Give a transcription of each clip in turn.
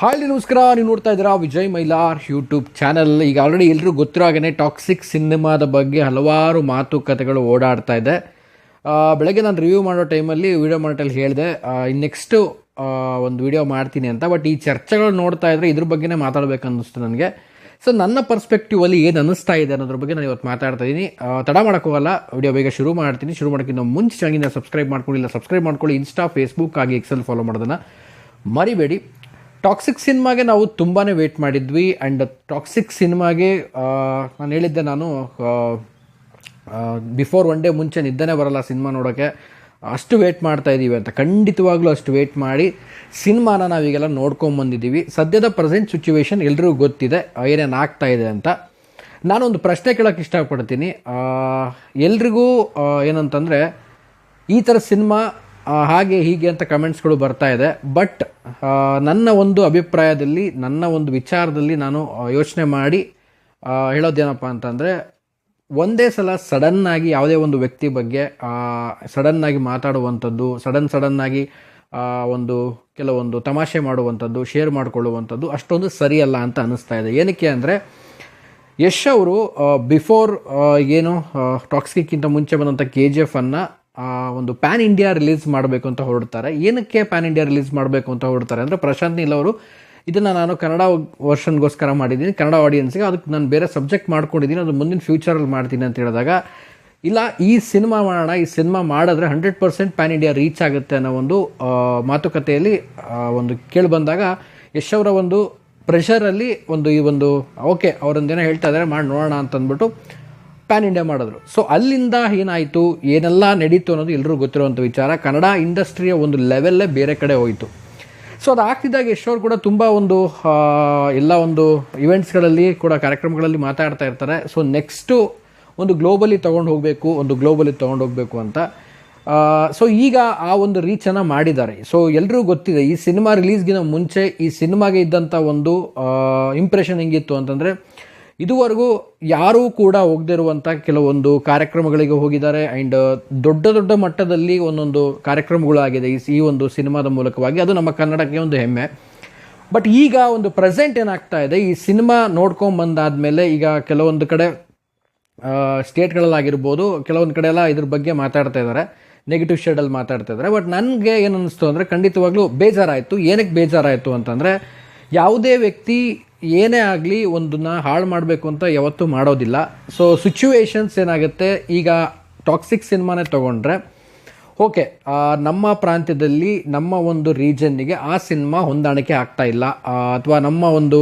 Hi ನಮಸ್ಕಾರ, ನೀವು ನೋಡ್ತಾ ಇದ್ದೀರಾ ವಿಜಯ್ ಮೈಲಾರ್ ಯೂಟ್ಯೂಬ್ ಚಾನಲ್. ಈಗ ಆಲ್ರೆಡಿ ಎಲ್ಲರೂ ಗೊತ್ತಿರೋ ಹಾಗೆ ಟಾಕ್ಸಿಕ್ ಸಿನಿಮಾದ ಬಗ್ಗೆ ಹಲವಾರು ಮಾತುಕತೆಗಳು ಓಡಾಡ್ತಾ ಇದೆ. ಬೆಳಗ್ಗೆ ನಾನು ರಿವ್ಯೂ ಮಾಡೋ ಟೈಮಲ್ಲಿ ವಿಡಿಯೋ ಮಾಡೋಟಲ್ಲಿ ಹೇಳಿದೆ ನೆಕ್ಸ್ಟು ಒಂದು ವಿಡಿಯೋ ಮಾಡ್ತೀನಿ ಅಂತ. ಬಟ್ ಈ ಚರ್ಚೆಗಳು ನೋಡ್ತಾ ಇದ್ದರೆ ಇದ್ರ ಬಗ್ಗೆನೇ ಮಾತಾಡಬೇಕು ಅನ್ನಿಸ್ತು ನನಗೆ. ಸೊ ನನ್ನ ಪರ್ಸ್ಪೆಕ್ಟಿವಲ್ಲಿ ಏನು ಅನ್ನಿಸ್ತಾ ಇದೆ ಅನ್ನೋದ್ರ ಬಗ್ಗೆ ನಾನು ಇವತ್ತು ಮಾತಾಡ್ತಾ ಇದ್ದೀನಿ. ತಡ ಮಾಡೋಕ್ಕೋಗಲ್ಲ, ವಿಡಿಯೋ ಬೇಗ ಶುರು ಮಾಡ್ತೀನಿ. ಶುರು ಮಾಡೋಕ್ಕಿಂತ ಮುಂಚೆ ಚಾನಲ್ನ ಸಬ್ಸ್ಕ್ರೈಬ್ ಮಾಡ್ಕೊಳ್ಳಿ. ಇನ್ಸ್ಟಾ, ಫೇಸ್ಬುಕ್ ಆಗಿ ಎಕ್ಸೆಲ್ ಫಾಲೋ ಮಾಡೋದನ್ನು ಮರಿಬೇಡಿ. ಟಾಕ್ಸಿಕ್ ಸಿನಿಮಾಗೆ ನಾವು ತುಂಬಾ ವೇಟ್ ಮಾಡಿದ್ವಿ. ಆ್ಯಂಡ್ ಟಾಕ್ಸಿಕ್ ಸಿನಿಮಾಗೆ ನಾನು ಹೇಳಿದ್ದೆ, ನಾನು ಬಿಫೋರ್ ಒನ್ ಡೇ ಮುಂಚೆ ನಿದ್ದೆನೇ ಬರಲ್ಲ ಸಿನಿಮಾ ನೋಡೋಕ್ಕೆ, ಅಷ್ಟು ವೇಟ್ ಮಾಡ್ತಾ ಇದ್ದೀವಿ ಅಂತ. ಖಂಡಿತವಾಗ್ಲೂ ಅಷ್ಟು ವೇಟ್ ಮಾಡಿ ಸಿನಿಮಾನ ನಾವೀಗೆಲ್ಲ ನೋಡ್ಕೊಂಬಂದಿದ್ದೀವಿ. ಸದ್ಯದ ಪ್ರೆಸೆಂಟ್ ಸಿಚುವೇಶನ್ ಎಲ್ರಿಗೂ ಗೊತ್ತಿದೆ ಏನೇನು ಆಗ್ತಾ ಇದೆ ಅಂತ. ನಾನೊಂದು ಪ್ರಶ್ನೆ ಕೇಳೋಕ್ಕೆ ಇಷ್ಟಪಡ್ತೀನಿ. ಎಲ್ರಿಗೂ ಏನಂತಂದರೆ, ಈ ಥರ ಸಿನಿಮಾ ಹಾಗೆ ಹೀಗೆ ಅಂತ ಕಮೆಂಟ್ಸ್ಗಳು ಬರ್ತಾ ಇದೆ. ಬಟ್ ನನ್ನ ಒಂದು ಅಭಿಪ್ರಾಯದಲ್ಲಿ, ನನ್ನ ಒಂದು ವಿಚಾರದಲ್ಲಿ ನಾನು ಯೋಚನೆ ಮಾಡಿ ಹೇಳೋದೇನಪ್ಪ ಅಂತಂದರೆ, ಒಂದೇ ಸಲ ಸಡನ್ನಾಗಿ ಯಾವುದೇ ಒಂದು ವ್ಯಕ್ತಿ ಬಗ್ಗೆ ಸಡನ್ನಾಗಿ ಮಾತಾಡುವಂಥದ್ದು, ಸಡನ್ನಾಗಿ ಒಂದು ಕೆಲವೊಂದು ತಮಾಷೆ ಮಾಡುವಂಥದ್ದು, ಶೇರ್ ಮಾಡಿಕೊಳ್ಳುವಂಥದ್ದು ಅಷ್ಟೊಂದು ಸರಿಯಲ್ಲ ಅಂತ ಅನ್ನಿಸ್ತಾ ಇದೆ. ಏನಕ್ಕೆ ಅಂದರೆ, ಯಶ್ ಅವರು ಬಿಫೋರ್ ಏನು ಟಾಕ್ಸಿಕ್ಕಿಂತ ಮುಂಚೆ ಬಂದಂಥ KGF ಒಂದು ಪ್ಯಾನ್ ಇಂಡಿಯಾ ರಿಲೀಸ್ ಮಾಡಬೇಕು ಅಂತ ಹೊರಡ್ತಾರೆ. ಏನಕ್ಕೆ ಪ್ಯಾನ್ ಇಂಡಿಯಾ ರಿಲೀಸ್ ಮಾಡಬೇಕು ಅಂತ ಹೊರಡ್ತಾರೆ ಅಂದರೆ, ಪ್ರಶಾಂತ್ ನೀಲ್ ಅವರು ಇದನ್ನು ನಾನು ಕನ್ನಡ ವರ್ಷನ್ಗೋಸ್ಕರ ಮಾಡಿದ್ದೀನಿ, ಕನ್ನಡ ಆಡಿಯನ್ಸ್ಗೆ, ಅದಕ್ಕೆ ನಾನು ಬೇರೆ ಸಬ್ಜೆಕ್ಟ್ ಮಾಡ್ಕೊಂಡಿದ್ದೀನಿ, ಅದು ಮುಂದಿನ ಫ್ಯೂಚರಲ್ಲಿ ಮಾಡ್ತೀನಿ ಅಂತ ಹೇಳಿದಾಗ, ಇಲ್ಲ ಈ ಸಿನಿಮಾ ಮಾಡೋಣ, ಈ ಸಿನಿಮಾ ಮಾಡಿದ್ರೆ 100% ಪ್ಯಾನ್ ಇಂಡಿಯಾ ರೀಚ್ ಆಗುತ್ತೆ ಅನ್ನೋ ಒಂದು ಮಾತುಕತೆಯಲ್ಲಿ ಒಂದು ಕೇಳಿ ಬಂದಾಗ, ಯಶ್ ಅವರ ಒಂದು ಪ್ರೆಷರಲ್ಲಿ ಓಕೆ ಅವರೊಂದೇನೋ ಹೇಳ್ತಾ ಇದ್ದಾರೆ, ಮಾಡಿ ನೋಡೋಣ ಅಂತಂದ್ಬಿಟ್ಟು ಪ್ಯಾನ್ ಇಂಡಿಯಾ ಮಾಡಿದ್ರು. ಸೊ ಅಲ್ಲಿಂದ ಏನಾಯಿತು, ಏನೆಲ್ಲ ನಡೀತು ಅನ್ನೋದು ಎಲ್ಲರೂ ಗೊತ್ತಿರುವಂಥ ವಿಚಾರ. ಕನ್ನಡ ಇಂಡಸ್ಟ್ರಿಯ ಒಂದು ಲೆವೆಲ್ಲೇ ಬೇರೆ ಕಡೆ ಹೋಯಿತು. ಸೊ ಅದು ಆಗ್ತಿದ್ದಾಗ ಯಶ್ ಅವರು ಕೂಡ ತುಂಬ ಎಲ್ಲ ಒಂದು ಇವೆಂಟ್ಸ್ಗಳಲ್ಲಿ ಕೂಡ, ಕಾರ್ಯಕ್ರಮಗಳಲ್ಲಿ ಮಾತಾಡ್ತಾ ಇರ್ತಾರೆ. ಸೊ ನೆಕ್ಸ್ಟು ಒಂದು ಗ್ಲೋಬಲಿ ತೊಗೊಂಡು ಹೋಗಬೇಕು ಅಂತ. ಸೊ ಈಗ ಆ ಒಂದು ರೀಚನ್ನು ಮಾಡಿದ್ದಾರೆ. ಸೊ ಎಲ್ಲರೂ ಗೊತ್ತಿದೆ, ಈ ಸಿನಿಮಾ ರಿಲೀಸ್ಗಿಂತ ಮುಂಚೆ ಈ ಸಿನಿಮಾಗೆ ಇದ್ದಂಥ ಒಂದು ಇಂಪ್ರೆಷನ್ ಹೆಂಗಿತ್ತು ಅಂತಂದರೆ, ಇದುವರೆಗೂ ಯಾರೂ ಕೂಡ ಹೋಗದಿರುವಂಥ ಕೆಲವೊಂದು ಕಾರ್ಯಕ್ರಮಗಳಿಗೆ ಹೋಗಿದ್ದಾರೆ. ಆ್ಯಂಡ್ ದೊಡ್ಡ ಮಟ್ಟದಲ್ಲಿ ಒಂದೊಂದು ಕಾರ್ಯಕ್ರಮಗಳಾಗಿದೆ ಈ ಒಂದು ಸಿನಿಮಾದ ಮೂಲಕವಾಗಿ. ಅದು ನಮ್ಮ ಕನ್ನಡಕ್ಕೆ ಒಂದು ಹೆಮ್ಮೆ. ಬಟ್ ಈಗ ಒಂದು ಪ್ರೆಸೆಂಟ್ ಏನಾಗ್ತಾ ಇದೆ, ಈ ಸಿನಿಮಾ ನೋಡ್ಕೊಂಬಂದಾದಮೇಲೆ ಈಗ ಕೆಲವೊಂದು ಕಡೆ ಸ್ಟೇಟ್ಗಳಲ್ಲಾಗಿರ್ಬೋದು, ಕೆಲವೊಂದು ಕಡೆ ಎಲ್ಲ ಇದ್ರ ಬಗ್ಗೆ ಮಾತಾಡ್ತಾ ಇದ್ದಾರೆ, ನೆಗೆಟಿವ್ ಶೇಡಲ್ಲಿ ಮಾತಾಡ್ತಾ ಇದ್ದಾರೆ. ಬಟ್ ನನಗೆ ಏನು ಅನ್ನಿಸ್ತು ಅಂದರೆ, ಖಂಡಿತವಾಗ್ಲೂ ಬೇಜಾರಾಯಿತು. ಏನಕ್ಕೆ ಬೇಜಾರಾಯಿತು ಅಂತಂದರೆ, ಯಾವುದೇ ವ್ಯಕ್ತಿ ಏನೇ ಆಗಲಿ ಒಂದನ್ನು ಹಾಳು ಮಾಡಬೇಕು ಅಂತ ಯಾವತ್ತೂ ಮಾಡೋದಿಲ್ಲ. ಸೊ ಸಿಚುವೇಶನ್ಸ್ ಏನಾಗುತ್ತೆ, ಈಗ ಟಾಕ್ಸಿಕ್ ಸಿನಿಮಾನೇ ತೊಗೊಂಡ್ರೆ, ಓಕೆ ನಮ್ಮ ಪ್ರಾಂತ್ಯದಲ್ಲಿ, ನಮ್ಮ ಒಂದು ರೀಜನ್ನಿಗೆ ಆ ಸಿನಿಮಾ ಹೊಂದಾಣಿಕೆ ಆಗ್ತಾ ಇಲ್ಲ, ಅಥವಾ ನಮ್ಮ ಒಂದು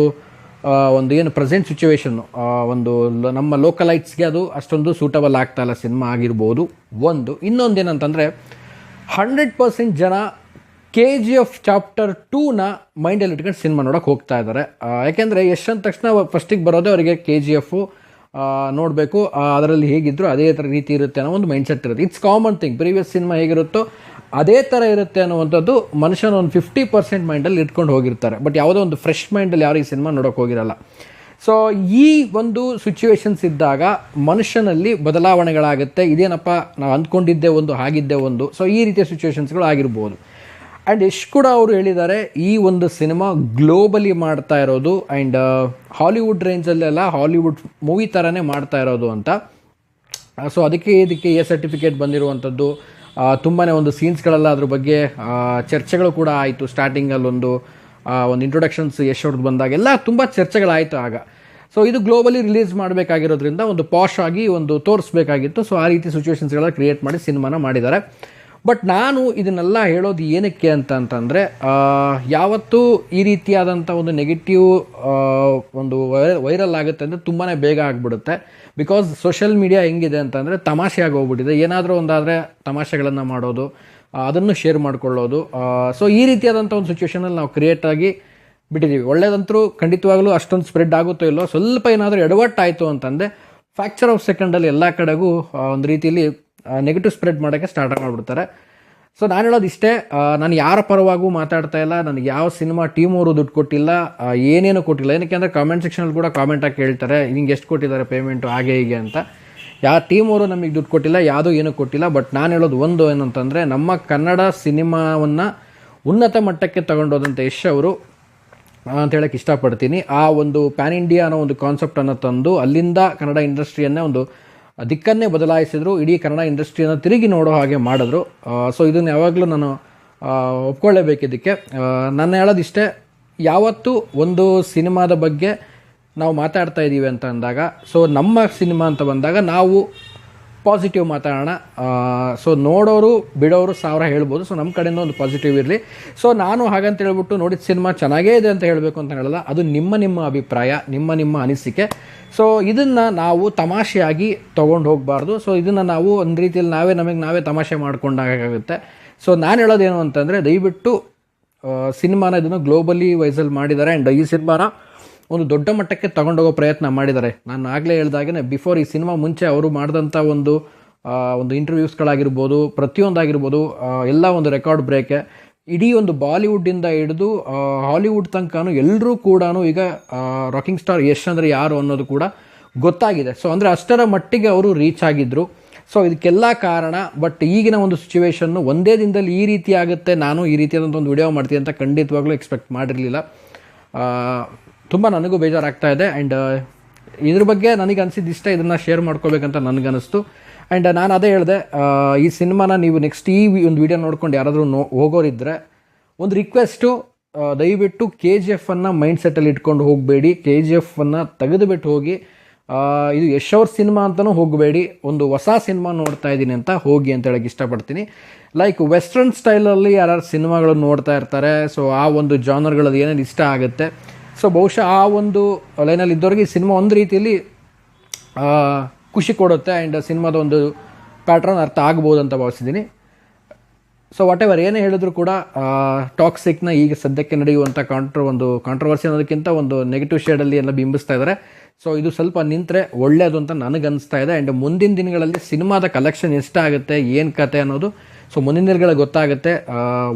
ಏನು ಪ್ರೆಸೆಂಟ್ ಸಿಚುವೇಶನ್ನು ನಮ್ಮ ಲೋಕಲೈಟ್ಸ್ಗೆ ಅದು ಅಷ್ಟೊಂದು ಸೂಟಬಲ್ ಆಗ್ತಾ ಇಲ್ಲ ಸಿನಿಮಾ ಆಗಿರ್ಬೋದು. ಇನ್ನೊಂದೇನಂತಂದರೆ, 100% ಜನ KGF ಚಾಪ್ಟರ್ 2ನ ಮೈಂಡಲ್ಲಿ ಇಟ್ಕೊಂಡು ಸಿನಿಮಾ ನೋಡೋಕೆ ಹೋಗ್ತಾ ಇದ್ದಾರೆ. ಯಾಕೆಂದರೆ ಯಶ್ ಅಂದ ತಕ್ಷಣ ಫಸ್ಟಿಗೆ ಬರೋದೇ ಅವರಿಗೆ KGF ನೋಡಬೇಕು, ಅದರಲ್ಲಿ ಹೇಗಿದ್ರು ಅದೇ ಥರ ರೀತಿ ಇರುತ್ತೆ ಅನ್ನೋ ಒಂದು ಮೈಂಡ್ಸೆಟ್ ಇರುತ್ತೆ. It's common thing. Previous cinema ಹೇಗಿರುತ್ತೋ ಅದೇ ಥರ ಇರುತ್ತೆ ಅನ್ನುವಂಥದ್ದು ಮನುಷ್ಯನ ಒಂದು 50% ಮೈಂಡಲ್ಲಿ ಇಟ್ಕೊಂಡು ಹೋಗಿರ್ತಾರೆ. ಬಟ್ ಯಾವುದೋ ಒಂದು ಫ್ರೆಶ್ ಮೈಂಡಲ್ಲಿ ಯಾರು ಈ ಸಿನಿಮಾ ನೋಡೋಕೆ ಹೋಗಿರಲ್ಲ. ಸೊ ಈ ಒಂದು ಸಿಚುವೇಶನ್ಸ್ ಇದ್ದಾಗ ಮನುಷ್ಯನಲ್ಲಿ ಬದಲಾವಣೆಗಳಾಗುತ್ತೆ. ಇದೇನಪ್ಪ ನಾವು ಅಂದ್ಕೊಂಡಿದ್ದೆ ಒಂದು, ಆಗಿದ್ದೆ ಒಂದು. ಸೊ ಈ ರೀತಿಯ ಸಿಚುವೇಶನ್ಸ್ಗಳು ಆಗಿರ್ಬೋದು. ಆ್ಯಂಡ್ ಯಶ್ ಕೂಡ ಅವರು ಹೇಳಿದ್ದಾರೆ, ಈ ಒಂದು ಸಿನಿಮಾ ಗ್ಲೋಬಲಿ ಮಾಡ್ತಾ ಇರೋದು, ಆ್ಯಂಡ್ ಹಾಲಿವುಡ್ ರೇಂಜಲ್ಲೆಲ್ಲ ಹಾಲಿವುಡ್ ಮೂವಿ ಥರನೇ ಮಾಡ್ತಾ ಇರೋದು ಅಂತ. ಸೊ ಇದಕ್ಕೆ ಎ ಸರ್ಟಿಫಿಕೇಟ್ ಬಂದಿರುವಂಥದ್ದು, ತುಂಬಾ ಒಂದು ಸೀನ್ಸ್ಗಳೆಲ್ಲ ಅದ್ರ ಬಗ್ಗೆ ಚರ್ಚೆಗಳು ಕೂಡ ಆಯಿತು. ಸ್ಟಾರ್ಟಿಂಗಲ್ಲಿ ಒಂದು ಇಂಟ್ರೊಡಕ್ಷನ್ಸ್ ಯಶ್ ಅವ್ರದ್ದು ಬಂದಾಗೆಲ್ಲ ತುಂಬ ಚರ್ಚೆಗಳಾಯಿತು ಆಗ. ಸೊ ಇದು ಗ್ಲೋಬಲಿ ರಿಲೀಸ್ ಮಾಡಬೇಕಾಗಿರೋದ್ರಿಂದ ಒಂದು ಪಾಶ್ ಆಗಿ ಒಂದು ತೋರಿಸ್ಬೇಕಾಗಿತ್ತು. ಸೊ ಆ ರೀತಿ ಸಿಚುವೇಶನ್ಸ್ಗಳೆಲ್ಲ ಕ್ರಿಯೇಟ್ ಮಾಡಿ ಸಿನಿಮಾನ ಮಾಡಿದ್ದಾರೆ. ಬಟ್ ನಾನು ಇದನ್ನೆಲ್ಲ ಹೇಳೋದು ಏನಕ್ಕೆ ಅಂತಂದರೆ, ಯಾವತ್ತೂ ಈ ರೀತಿಯಾದಂಥ ಒಂದು ನೆಗೆಟಿವ್ ಒಂದು ವೈರಲ್ ಆಗುತ್ತೆ ಅಂದರೆ ತುಂಬಾ ಬೇಗ ಆಗಿಬಿಡುತ್ತೆ. ಬಿಕಾಸ್ ಸೋಷಿಯಲ್ ಮೀಡಿಯಾ ಹೆಂಗಿದೆ ಅಂತಂದರೆ ತಮಾಷೆ ಆಗೋಗ್ಬಿಟ್ಟಿದೆ. ಏನಾದರೂ ಒಂದಾದರೆ ತಮಾಷೆಗಳನ್ನು ಮಾಡೋದು, ಅದನ್ನು ಶೇರ್ ಮಾಡಿಕೊಳ್ಳೋದು. ಸೊ ಈ ರೀತಿಯಾದಂಥ ಒಂದು ಸಿಚುವೇಷನಲ್ಲಿ ನಾವು ಕ್ರಿಯೇಟಾಗಿ ಬಿಟ್ಟಿದ್ದೀವಿ. ಒಳ್ಳೆಯದಂತರೂ ಖಂಡಿತವಾಗಲೂ ಅಷ್ಟೊಂದು ಸ್ಪ್ರೆಡ್ ಆಗುತ್ತೋ ಇಲ್ಲೋ, ಸ್ವಲ್ಪ ಏನಾದರೂ ಎಡವಟ್ಟಾಯಿತು ಅಂತಂದರೆ ಫ್ಯಾಕ್ಚರ್ ಆಫ್ ಸೆಕೆಂಡಲ್ಲಿ ಎಲ್ಲ ಕಡೆಗೂ ಒಂದು ರೀತಿಯಲ್ಲಿ ನೆಗೆಟಿವ್ ಸ್ಪ್ರೆಡ್ ಮಾಡೋಕ್ಕೆ ಸ್ಟಾರ್ಟ್ ಮಾಡಿಬಿಡ್ತಾರೆ. ಸೊ ನಾನು ಹೇಳೋದು ಇಷ್ಟೇ, ನಾನು ಯಾರ ಪರವಾಗೂ ಮಾತಾಡ್ತಾ ಇಲ್ಲ. ನನಗೆ ಯಾವ ಸಿನಿಮಾ ಟೀಮ್ ಅವರು ದುಡ್ಡು ಕೊಟ್ಟಿಲ್ಲ, ಏನೇನು ಕೊಟ್ಟಿಲ್ಲ. ಏನಕ್ಕೆ ಅಂದರೆ ಕಾಮೆಂಟ್ ಸೆಕ್ಷನಲ್ಲಿ ಕೂಡ ಕಾಮೆಂಟಾಗಿ ಕೇಳ್ತಾರೆ, ನಿಂಗೆ ಎಷ್ಟು ಕೊಟ್ಟಿದ್ದಾರೆ ಪೇಮೆಂಟು ಹಾಗೆ ಹೀಗೆ ಅಂತ. ಯಾವ ಟೀಮ್ ಅವರು ನಮಗೆ ದುಡ್ಡು ಕೊಟ್ಟಿಲ್ಲ, ಯಾವುದೂ ಏನೂ ಕೊಟ್ಟಿಲ್ಲ. ಬಟ್ ನಾನು ಹೇಳೋದು ಒಂದು ಏನಂತಂದರೆ, ನಮ್ಮ ಕನ್ನಡ ಸಿನಿಮಾವನ್ನು ಉನ್ನತ ಮಟ್ಟಕ್ಕೆ ತಗೊಂಡೋದಂಥ ಯಶ್ ಅವರು ಅಂತ ಹೇಳಕ್ಕೆ ಇಷ್ಟಪಡ್ತೀನಿ. ಆ ಒಂದು ಪ್ಯಾನ್ ಇಂಡಿಯಾ ಅನ್ನೋ ಒಂದು ಕಾನ್ಸೆಪ್ಟನ್ನು ತಂದು ಅಲ್ಲಿಂದ ಕನ್ನಡ ಇಂಡಸ್ಟ್ರಿಯನ್ನೇ ಒಂದು ದಿಕ್ಕನ್ನೇ ಬದಲಾಯಿಸಿದ್ರು, ಇಡೀ ಕನ್ನಡ ಇಂಡಸ್ಟ್ರಿಯನ್ನು ತಿರುಗಿ ನೋಡೋ ಹಾಗೆ ಮಾಡಿದ್ರು. ಸೊ ಇದನ್ನು ಯಾವಾಗಲೂ ನಾನು ಒಪ್ಕೊಳ್ಳೇಬೇಕಿದ್ದಕ್ಕೆ. ನಾನು ಹೇಳೋದಿಷ್ಟೇ, ಯಾವತ್ತೂ ಒಂದು ಸಿನಿಮಾದ ಬಗ್ಗೆ ನಾವು ಮಾತಾಡ್ತಾ ಇದ್ದೀವಿ ಅಂತ ಅಂದಾಗ, ಸೊ ನಮ್ಮ ಸಿನಿಮಾ ಅಂತ ಬಂದಾಗ ನಾವು ಪಾಸಿಟಿವ್ ಮಾತಾಡೋಣ. ಸೊ ನೋಡೋರು ಬಿಡೋರು 1000 ಹೇಳ್ಬೋದು. ಸೊ ನಮ್ಮ ಕಡೆಯಿಂದ ಒಂದು ಪಾಸಿಟಿವ್ ಇರಲಿ. ಸೊ ನಾನು ಹಾಗಂತ ಹೇಳ್ಬಿಟ್ಟು ನೋಡಿದ ಸಿನಿಮಾ ಚೆನ್ನಾಗೇ ಇದೆ ಅಂತ ಹೇಳಬೇಕು ಅಂತ ಹೇಳಲ್ಲ, ಅದು ನಿಮ್ಮ ಅಭಿಪ್ರಾಯ, ನಿಮ್ಮ ಅನಿಸಿಕೆ. ಸೊ ಇದನ್ನು ನಾವು ತಮಾಷೆಯಾಗಿ ತೊಗೊಂಡು ಹೋಗಬಾರ್ದು. ಸೊ ಇದನ್ನು ನಾವು ಒಂದು ರೀತಿಯಲ್ಲಿ ನಾವೇ ತಮಾಷೆ ಮಾಡ್ಕೊಂಡಾಗುತ್ತೆ. ಸೊ ನಾನು ಹೇಳೋದೇನು ಅಂತಂದರೆ, ದಯವಿಟ್ಟು ಸಿನಿಮಾನ ಇದನ್ನು ಗ್ಲೋಬಲಿ ವೈಸಲ್ಲಿ ಮಾಡಿದ್ದಾರೆ. ಆ್ಯಂಡ್ ಈ ಸಿನಿಮಾನ ಒಂದು ದೊಡ್ಡ ಮಟ್ಟಕ್ಕೆ ತಗೊಂಡೋಗೋ ಪ್ರಯತ್ನ ಮಾಡಿದ್ದಾರೆ. ನಾನು ಆಗಲೇ ಹೇಳ್ದಾಗೆ ಬಿಫೋರ್ ಈ ಸಿನಿಮಾ ಮುಂಚೆ ಅವರು ಮಾಡಿದಂಥ ಒಂದು ಇಂಟರ್ವ್ಯೂಸ್ಗಳಾಗಿರ್ಬೋದು, ಪ್ರತಿಯೊಂದಾಗಿರ್ಬೋದು, ಎಲ್ಲ ಒಂದು ರೆಕಾರ್ಡ್ ಬ್ರೇಕೆ. ಇಡೀ ಒಂದು ಬಾಲಿವುಡ್ಡಿಂದ ಹಿಡಿದು ಹಾಲಿವುಡ್ ತನಕನೂ ಎಲ್ಲರೂ ಕೂಡ ಈಗ ರಾಕಿಂಗ್ ಸ್ಟಾರ್ ಯಶ್ ಅಂದರೆ ಯಾರು ಅನ್ನೋದು ಕೂಡ ಗೊತ್ತಾಗಿದೆ. ಸೊ ಅಂದರೆ ಅಷ್ಟರ ಮಟ್ಟಿಗೆ ಅವರು ರೀಚ್ ಆಗಿದ್ದರು. ಸೊ ಇದಕ್ಕೆಲ್ಲ ಕಾರಣ. ಬಟ್ ಈಗಿನ ಒಂದು ಸಿಚುವೇಶನ್ನು ಒಂದೇ ದಿನದಲ್ಲಿ ಈ ರೀತಿ ಆಗುತ್ತೆ, ನಾನು ಈ ರೀತಿಯಾದಂಥ ಒಂದು ವಿಡಿಯೋ ಮಾಡ್ತೀನಿ ಅಂತ ಖಂಡಿತವಾಗ್ಲೂ ಎಕ್ಸ್ಪೆಕ್ಟ್ ಮಾಡಿರಲಿಲ್ಲ. ತುಂಬ ನನಗೂ ಬೇಜಾರಾಗ್ತಾ ಇದೆ. ಆ್ಯಂಡ್ ಇದ್ರ ಬಗ್ಗೆ ನನಗೆ ಅನಿಸಿದ್ದಿಷ್ಟ ಇದನ್ನು ಶೇರ್ ಮಾಡ್ಕೋಬೇಕಂತ ನನಗನ್ನಿಸ್ತು. ಆ್ಯಂಡ್ ನಾನು ಅದೇ ಹೇಳಿದೆ, ಈ ಸಿನಿಮಾನ ನೀವು ನೆಕ್ಸ್ಟ್ ಈ ಒಂದು ವಿಡಿಯೋ ನೋಡ್ಕೊಂಡು ಯಾರಾದರೂ ಹೋಗೋರಿದ್ದರೆ ಒಂದು ರಿಕ್ವೆಸ್ಟು, ದಯವಿಟ್ಟು KGF ಮೈಂಡ್ ಸೆಟ್ಟಲ್ಲಿ ಇಟ್ಕೊಂಡು ಹೋಗಬೇಡಿ. KGF ತೆಗೆದುಬಿಟ್ಟು ಹೋಗಿ, ಇದು ಯಶ್ ಅವ್ರ ಸಿನಿಮಾ ಅಂತಲೂ ಹೋಗಬೇಡಿ, ಒಂದು ಹೊಸ ಸಿನಿಮಾ ನೋಡ್ತಾ ಇದ್ದೀನಿ ಅಂತ ಹೋಗಿ ಅಂತ ಹೇಳಕ್ಕೆ ಇಷ್ಟಪಡ್ತೀನಿ. ಲೈಕ್ ವೆಸ್ಟರ್ನ್ ಸ್ಟೈಲಲ್ಲಿ ಯಾರು ಸಿನಿಮಾಗಳನ್ನು ನೋಡ್ತಾ ಇರ್ತಾರೆ, ಸೊ ಆ ಒಂದು ಜಾನರ್ಗಳದ್ದು ಏನೇನು ಇಷ್ಟ ಆಗುತ್ತೆ, ಸೊ ಬಹುಶಃ ಆ ಒಂದು ಲೈನಲ್ಲಿ ಇದ್ದವ್ರಿಗೆ ಈ ಸಿನಿಮಾ ಒಂದು ರೀತಿಯಲ್ಲಿ ಖುಷಿ ಕೊಡುತ್ತೆ. ಆ್ಯಂಡ್ ಸಿನಿಮಾದ ಒಂದು ಪ್ಯಾಟ್ರನ್ ಅರ್ಥ ಆಗ್ಬೋದು ಅಂತ ಭಾವಿಸಿದ್ದೀನಿ. ಸೊ ವಾಟ್ ಎವರ್ ಏನೇ ಹೇಳಿದ್ರು ಕೂಡ ಟಾಕ್ಸಿಕ್ನ ಈಗ ಸದ್ಯಕ್ಕೆ ನಡೆಯುವಂಥ ಕಾಂಟ್ರವರ್ಸಿ ಅನ್ನೋದಕ್ಕಿಂತ ಒಂದು ನೆಗೆಟಿವ್ ಶೇಡಲ್ಲಿ ಎಲ್ಲ ಬಿಂಬಿಸ್ತಾ ಇದ್ದಾರೆ. ಸೊ ಇದು ಸ್ವಲ್ಪ ನಿಂತರೆ ಒಳ್ಳೆಯದು ಅಂತ ನನಗನ್ನಿಸ್ತಾ ಇದೆ. ಆ್ಯಂಡ್ ಮುಂದಿನ ದಿನಗಳಲ್ಲಿ ಸಿನಿಮಾದ ಕಲೆಕ್ಷನ್ ಎಷ್ಟಾಗುತ್ತೆ, ಏನು ಕತೆ ಅನ್ನೋದು ಸೊ ಮುಂದಿನ ದಿನಗಳಲ್ಲಿ ಗೊತ್ತಾಗುತ್ತೆ.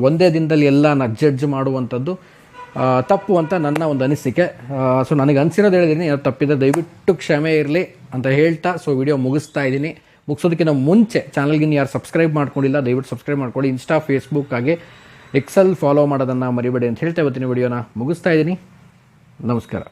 ಒಂದೇ ದಿನದಲ್ಲಿ ಎಲ್ಲ ಜಡ್ಜ್ ಮಾಡುವಂಥದ್ದು ತಪ್ಪು ಅಂತ ನನ್ನ ಒಂದು ಅನಿಸಿಕೆ. ಸೊ ನನಗೆ ಅನಿಸಿರೋದು ಹೇಳಿದ್ದೀನಿ, ಯಾರು ತಪ್ಪಿದ್ರೆ ದಯವಿಟ್ಟು ಕ್ಷಮೆ ಇರಲಿ ಅಂತ ಹೇಳ್ತಾ ಸೊ ವಿಡಿಯೋ ಮುಗಿಸ್ತಾ ಇದ್ದೀನಿ. ಮುಗಿಸೋದಕ್ಕಿಂತ ಮುಂಚೆ ಚಾನಲ್ಗಿನ್ನು ಯಾರು ಸಬ್ಸ್ಕ್ರೈಬ್ ಮಾಡ್ಕೊಂಡಿಲ್ಲ ದಯವಿಟ್ಟು ಸಬ್ಸ್ಕ್ರೈಬ್ ಮಾಡ್ಕೊಳ್ಳಿ. ಇನ್ಸ್ಟಾ, ಫೇಸ್ಬುಕ್ ಹಾಗೆ ಎಕ್ಸೆಲ್ ಫಾಲೋ ಮಾಡೋದನ್ನು ಮರಿಬೇಡಿ ಅಂತ ಹೇಳ್ತಾ ಇವತ್ತಿನ ವಿಡಿಯೋನ ಮುಗಿಸ್ತಾ ಇದ್ದೀನಿ. ನಮಸ್ಕಾರ.